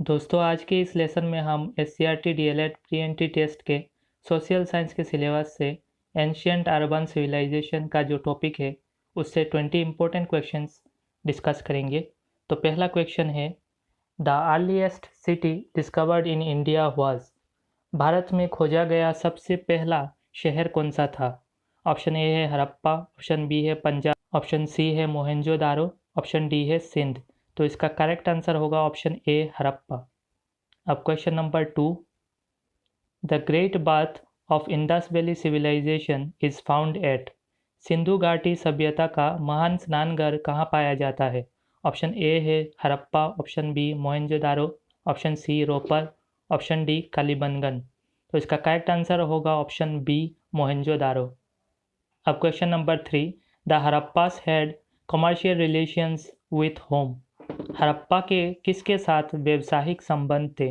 दोस्तों आज के इस लेसन में हम SCRT DLED प्री-एंट्री टेस्ट के सोशल साइंस के सिलेबस से एंशियंट अर्बन सिविलाइजेशन का जो टॉपिक है उससे 20 इम्पोर्टेंट क्वेश्चंस डिस्कस करेंगे। तो पहला क्वेश्चन है, the earliest city discovered in India was. Bharat में खोजा गया सबसे पहला शहर कौन सा था? ऑप्शन ए है हड़प्पा, ऑप्शन बी है पंजाब, ऑप्शन सी है मोहनजोदारो, ऑप्शन डी है सिंध। तो इसका करेक्ट आंसर होगा ऑप्शन ए हड़प्पा। अब question number 2, the great bath of Indus valley civilization is found at. Sindhu घाटी सभ्यता का महान स्नानघर कहाँ पाया जाता है? ऑप्शन ए है Harappa, option b Mohenjodaro, option c Ropar, option d Kalibangan. तो इसका करेक्ट आंसर होगा ऑप्शन बी मोहनजोदारो। अब question number 3, the Harappas had commercial relations with home. Harappa के किसके साथ व्यवसायिक संबंध थे?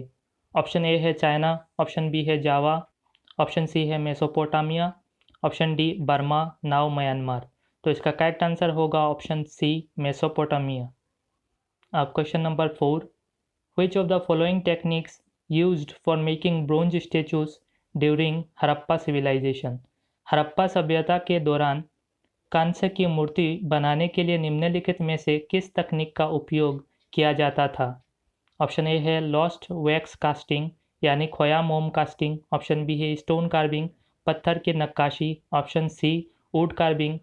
ऑप्शन ए है चाइना, ऑप्शन बी है जावा, ऑप्शन सी है Mesopotamia, option D Burma now Myanmar. तो इसका करेक्ट आंसर होगा ऑप्शन सी मेसोपोटामिया। अब question number 4, which of the following techniques used for making bronze statues during Harappa civilization. Harappa सभ्यता के दौरान कांस्य की मूर्ति बनाने के लिए निम्नलिखित में से किस तकनीक का उपयोग किया जाता था? ऑप्शन ए है लॉस्ट वैक्स कास्टिंग यानी खोया मोम कास्टिंग, ऑप्शन बी है स्टोन कार्विंग पत्थर की नक्काशी, ऑप्शन सी वुड कार्विंग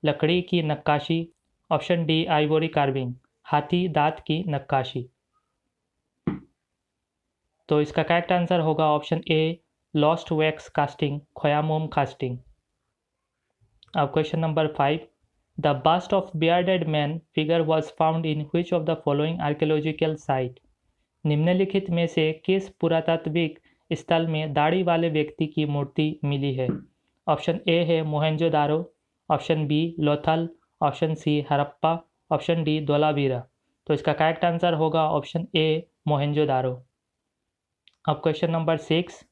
लकड़ी की नक्काशी, ऑप्शन डी आइवोरी कार्विंग हाथी दांत की नक्काशी। तो इसका करेक्ट आंसर होगा option A lost wax casting खोया मोम कास्टिंग। अब question number 5, the bust of bearded man figure was found in which of the following archaeological site. निम्नलिखित में से किस पुरातात्विक स्थल में दाढ़ी वाले व्यक्ति की मूर्ति मिली है? ऑप्शन ए है Mohenjodaro, option B Lothal, option C Harappa, option D Dholavira. तो इसका करेक्ट आंसर होगा ऑप्शन ए मोहनजोदारो। अब question number 6,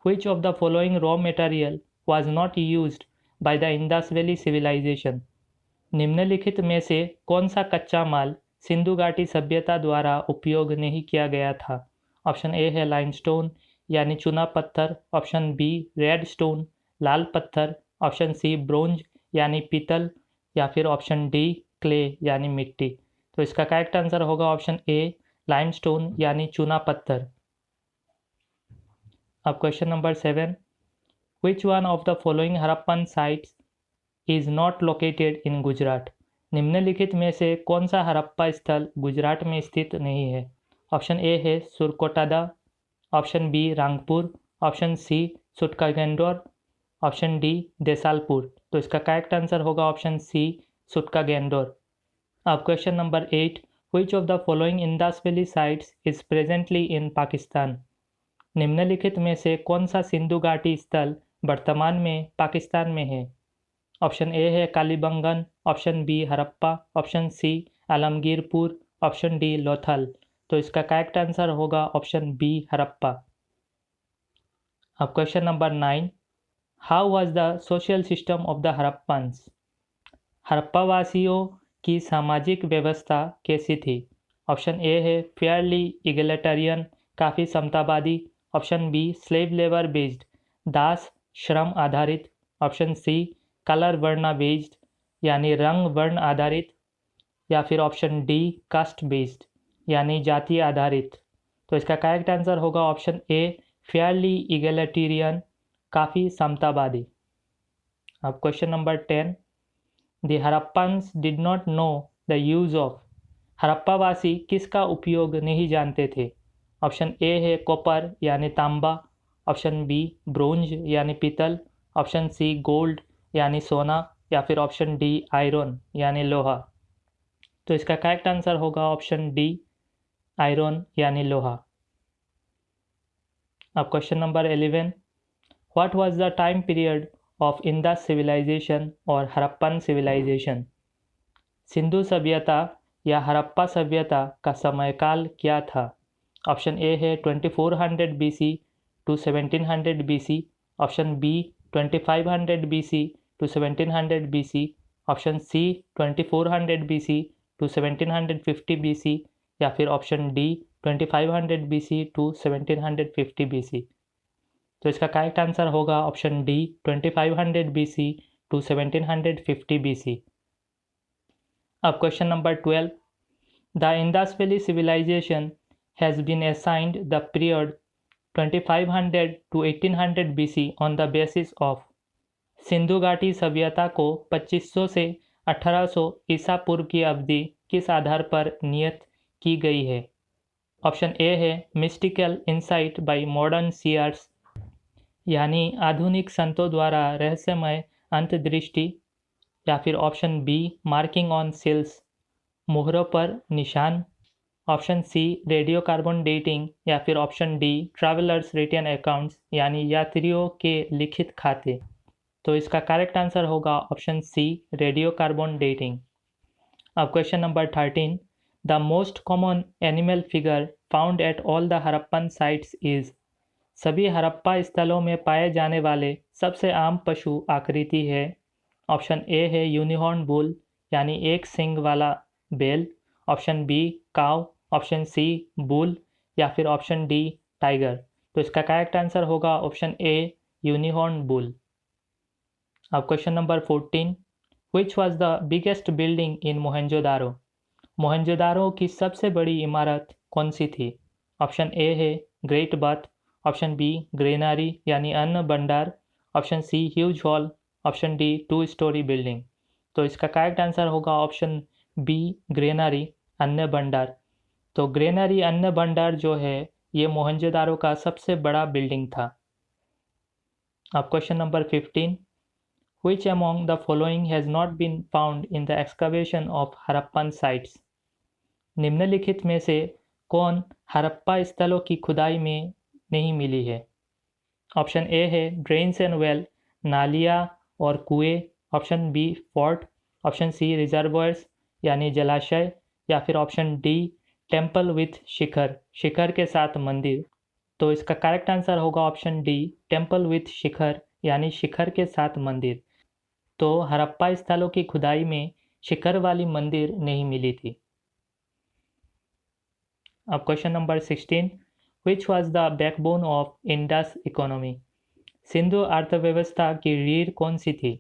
which of the following raw material was not used by the Indus valley civilization. निम्नलिखित में से कौन सा कच्चा माल सिंधु घाटी सभ्यता द्वारा उपयोग नहीं किया गया था? ऑप्शन ए है लाइमस्टोन यानी चूना पत्थर, ऑप्शन बी रेड स्टोन लाल पत्थर, ऑप्शन सी ब्रोंज यानी पीतल, या फिर ऑप्शन डी क्ले यानी मिट्टी। तो इसका करेक्ट आंसर होगा ऑप्शन ए लाइमस्टोन यानी चूना पत्थर। अब question number 7, Which one of the following Harappan sites is not located in Gujarat. निम्नलिखित में से कौन सा हड़प्पा स्थल गुजरात में स्थित नहीं है? ऑप्शन ए है Surkotada, option b Rangpur, option c Sutkagendor, option d Desalpur. तो इसका करेक्ट आंसर होगा ऑप्शन सी सुटकागेंडोर। अब question number 8, Which of the following Indus valley sites is presently in Pakistan. निम्नलिखित में से कौन सा सिंधु घाटी स्थल वर्तमान में पाकिस्तान में है? ऑप्शन ए है Kalibangan, option b Harappa, option c Alamgirpur, option d Lothal. तो इसका करेक्ट आंसर होगा ऑप्शन बी हड़प्पा। अब question number 9, how was the social system of the Harappans. हड़प्पावासियों की सामाजिक व्यवस्था कैसी थी? ऑप्शन ए है फेयरली इगलिटेरियन काफ़ी समतावादी, option b slave labour based दास श्रम आधारित, ऑप्शन सी कलर वर्ण बेस्ड यानी रंग वर्ण आधारित, या फिर ऑप्शन डी कास्ट बेस्ड यानी जाति आधारित। तो इसका करेक्ट आंसर होगा ऑप्शन ए फेयरली इगलिटेरियन काफ़ी समतावादी। अब question number 10, the Harappans did not know the use of. हड़प्पावासी किसका उपयोग नहीं जानते थे? ऑप्शन ए है कॉपर यानी तांबा, ऑप्शन बी ब्रोंज यानी पीतल, ऑप्शन सी गोल्ड यानी सोना, या फिर ऑप्शन डी आयरन यानी लोहा। तो इसका करेक्ट आंसर होगा ऑप्शन डी आयरन यानी लोहा। अब question number 11, what was the time period of Indus civilization और हड़प्पन सिविलाइजेशन। सिंधु सभ्यता या हड़प्पा सभ्यता का समयकाल क्या था? ऑप्शन ए है 2400 BC to 1700 BC, option B 2500 BC to 1700 BC, option C 2400 BC to 1750 BC, या फिर option D 2500 BC to 1750 BC। तो इसका करेक्ट आंसर होगा option D 2500 BC to 1750 BC। अब question number 12, the Indus valley civilization has been assigned the period 2500 to 1800 BC on the basis of. Sindhu घाटी सभ्यता को 2500 से 1800 ईसा पूर्व की अवधि किस आधार पर नियत की गई है? ऑप्शन ए है mystical insight by modern seers, यानी आधुनिक संतों द्वारा रहस्यमय अंतर्दृष्टि, या फिर option b marking on seals, मुहरों पर निशान, option c radio carbon dating, या फिर option d travellers written accounts, यानी यात्रियों के लिखित खाते। तो इसका करेक्ट आंसर होगा option c radio carbon dating. अब question number 13, the most common animal figure found at all the Harappan sites is. सभी हड़प्पा स्थलों में पाए जाने वाले सबसे आम पशु आकृति है। ऑप्शन ए है यूनिहॉर्न बुल, यानी एक सींग वाला बैल, ऑप्शन बी काव, ऑप्शन सी बुल, या फिर ऑप्शन डी टाइगर। तो इसका करेक्ट आंसर होगा ऑप्शन ए यूनिहॉर्न बुल। अब question number 14, which was the biggest building in Mohenjodaro. Mohenjodaro की सबसे बड़ी इमारत कौन सी थी? ऑप्शन ए है great bath, option B granary यानी अन्न भंडार, option C huge hall, option D 2 storey building. तो इसका करेक्ट आंसर होगा ऑप्शन बी ग्रेनरी अन्न भंडार। तो ग्रेनरी अन्न भंडार जो है ये मोहनजोदारो का सबसे बड़ा बिल्डिंग था। अब question number 15, Which among the following has not been found in the excavation of Harappan sites? निम्नलिखित में से कौन हड़प्पा स्थलों की खुदाई में नहीं मिली है? ऑप्शन ए है ड्रेन्स एंड वेल, नालियाँ और कुएं, option B fort, option C reservoirs यानी जलाशय, या फिर option D temple with shikhar, शिखर के साथ मंदिर। तो इसका करेक्ट आंसर होगा option D temple with shikhar यानी शिखर के साथ मंदिर। तो हड़प्पा स्थलों की खुदाई में शिखर वाली मंदिर नहीं मिली थी। अब question number 16, which was the backbone of Indus economy. Sindhu अर्थव्यवस्था की रीढ़ कौन सी थी?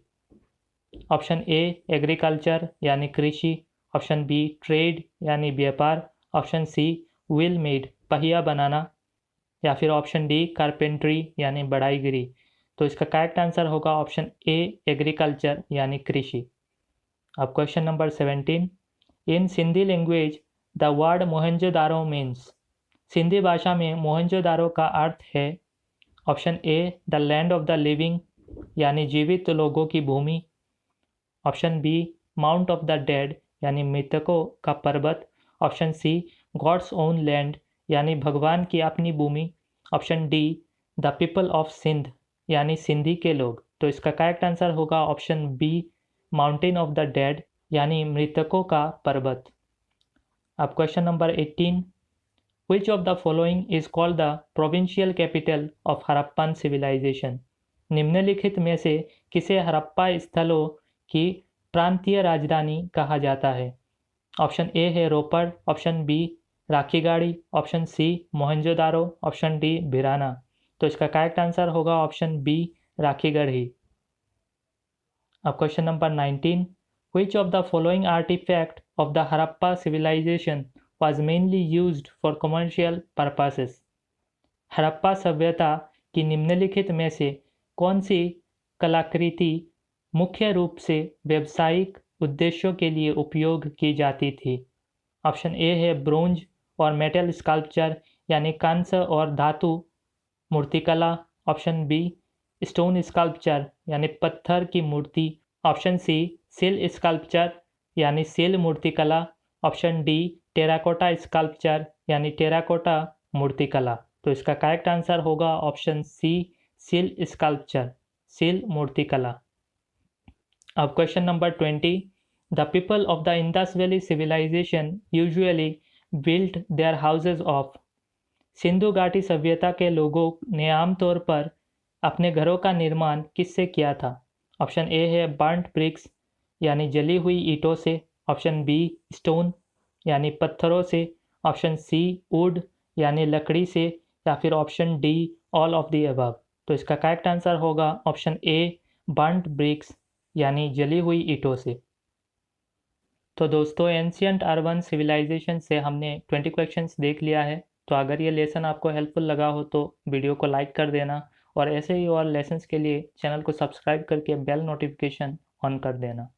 ऑप्शन ए एग्रीकल्चर यानी कृषि, ऑप्शन बी ट्रेड यानी व्यापार, ऑप्शन सी व्हील मेड पहिया बनाना, या फिर ऑप्शन डी कारपेंट्री यानी बढ़ाईगिरी। तो इसका करेक्ट आंसर होगा ऑप्शन ए एग्रीकल्चर यानी कृषि। अब question number 17, in Sindhi language the word Mohenjodaro means. Sindhi भाषा में मोहनजोदारो का अर्थ है। Option a the land of the living यानी जीवित लोगों की भूमि, option b mount of the dead यानी मृतकों का पर्वत, option c god's own land यानी भगवान की अपनी भूमि, option d the people of Sindh यानी सिंधी के लोग। तो इसका करेक्ट आंसर होगा option B mountain of the dead यानी मृतकों का पर्वत। अब question number 18, which of the following is called the provincial capital of Harappan civilization. निम्नलिखित में से किसे हड़प्पा स्थलों की प्रांतीय राजधानी कहा जाता है? ऑप्शन ए है Ropar, option b Rakhigarhi, option c Mohenjodaro, option d Bhirrana. तो इसका करेक्ट आंसर होगा ऑप्शन बी राखीगढ़ी। अब question number 19, which of the following artifact of the Harappa civilization was mainly used for commercial purposes. Harappa सभ्यता की निम्नलिखित में से कौन सी कलाकृति मुख्य रूप से व्यावसायिक उद्देश्यों के लिए उपयोग की जाती थी? ऑप्शन ए है ब्रोंज और मेटल स्कल्पचर यानी कांस्य और धातु मूर्तिकला, ऑप्शन बी स्टोन स्कल्पचर यानी पत्थर की मूर्ति, ऑप्शन सी सिल स्कल्पचर यानी सिल मूर्तिकला, ऑप्शन डी टेराकोटा स्कल्पचर यानी टेराकोटा मूर्तिकला। तो इसका करेक्ट आंसर होगा ऑप्शन सी सिल स्कल्पचर, सिल मूर्तिकला। अब question number 20, the people of the Indus valley civilization usually built their houses of. Sindhu घाटी सभ्यता के लोगों ने आमतौर पर अपने घरों का निर्माण किससे किया था? ऑप्शन ए है बर्न्ट ब्रिक्स यानी जली हुई ईंटों से, ऑप्शन बी स्टोन यानी पत्थरों से, ऑप्शन सी वुड यानी लकड़ी से, या फिर option D all of the above. तो इसका करेक्ट आंसर होगा ऑप्शन ए बर्न्ट ब्रिक्स यानी जली हुई ईंटों से। तो दोस्तों एंशियंट अर्बन सिविलाइजेशन से हमने 20 क्वेश्चंस देख लिया है। तो अगर ये लेसन आपको हेल्पफुल लगा हो तो वीडियो को लाइक कर देना, और ऐसे ही और लेसन्स के लिए चैनल को सब्सक्राइब करके बेल नोटिफिकेशन ऑन कर देना।